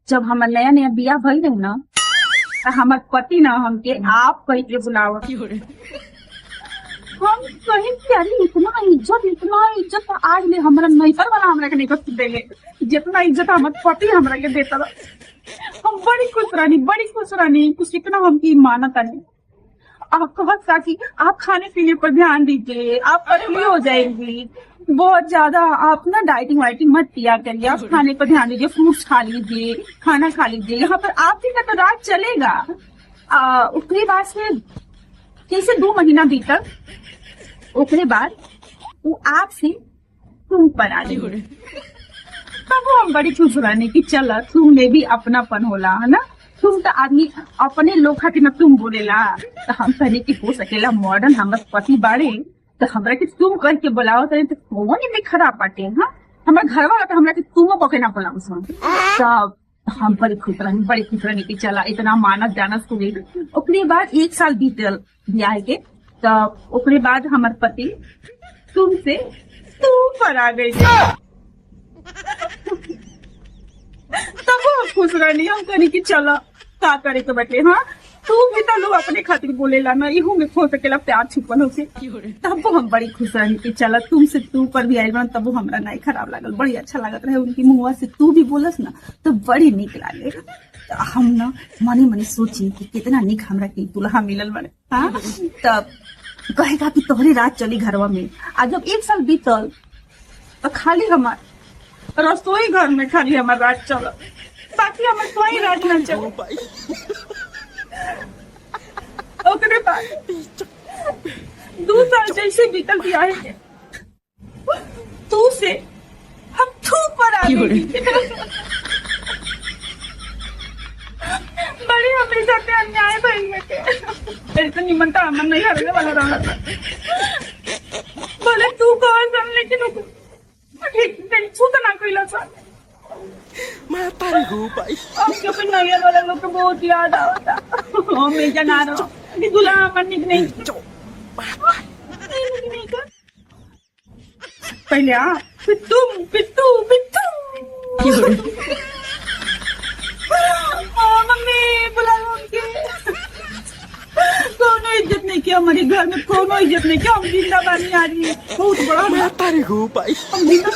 जब हमार नया नया बियाह भइल रहे ना, त हमार पति ना हमके आप कह के बुलावत। हम कहीं कि अरे इतना इज्जत तो आज ले हमरा नैतर वाला हमरा के नहीं कर देले, जितना इज्जत हमार पति हमरा के देता रहा। हम बड़ी खुश रहनी कुछ इतना हमकी मानत नहीं। आप कहत था कि आप खाने पीने पर ध्यान दीजिए, आप पतली हो जाएंगी बहुत ज्यादा, आप ना डाइटिंग वाइटिंग मत किया करिए, आप खाने पर ध्यान दीजिए, फ्रूट्स खा लीजिए, खाना खा लीजिए। यहाँ पर आप ही का तो राज चलेगा। उसके बाद से कैसे 2 महीना बीतल, उसके बाद वो आपसे तुम पर आ गई। तब वो हम बड़ी खुश रहने की चल तुम में भी अपनापन होला है ना। तुम तो आदमी अपने लोग खातिर न तुम बोलेला, तो हम कहने की हो सकेला मॉडर्न हमारे पति बाड़े तो हमरा के तुम करके बुलाओ तो कौन में खराब बाटे। हाँ हमारे घर वाला तो हमरा के तुम पके ना बुलाओ सुन। तब हम बड़ी खुश रहने की चला इतना मानत जानत हो गई। ओकरे बाद 1 साल बीतल ब्याह के, तब ओकरे बाद हमार पति तुमसे तू पर आ गई। तब हम खुश रहनी, हम कहनी की चला का करे के बटे। हाँ तू भी तो लोग अपने खातिर बोलेला ना, इहू में खो सकेला प्यार छिपल हो से। तब हम बड़ी खुश रहनी की चला तुमसे तू पर भी आयल। तब हमरा नहीं खराब लागल, बड़ी अच्छा लागत रहे उनकी मुँह से तू भी बोलस ना तो बड़ी निक लागे। हम ना मनी सोची कि कितना निक हमरा के दुल्हा मिलल बने। हाँ तब कहेगा कि तोहरी रात चली घरवा में। आज जब 1 साल बीतल तो खाली हमार रसोई घर में खाली हमार रात चल, बाकी हमार कोई रात न चल। ओकरे बाद 2 साल जैसे बीतल भी आए तू से हम तू पर आ गई। बड़ी हमेशा से अन्याय भइल के ऐसे निमंत्रण हमर नहीं हरने वाला रहा था। बोले तू कौन सन, लेकिन ठीक छूत ना कोई सर मैं तारी हूँ भाई। आपके फिर नैयर वाला लोग को बहुत याद आता। मैं जना रहा हूँ दुल्हा मन नहीं पहले पिट्टू मम्मी बुला लो उनके। कोनो इज्जत नहीं किया हमारे घर में, कोनो इज्जत नहीं किया। हम जिंदा बानी आ रही है बहुत बड़ा। मैं तारी हूँ भाई। हम जिंदा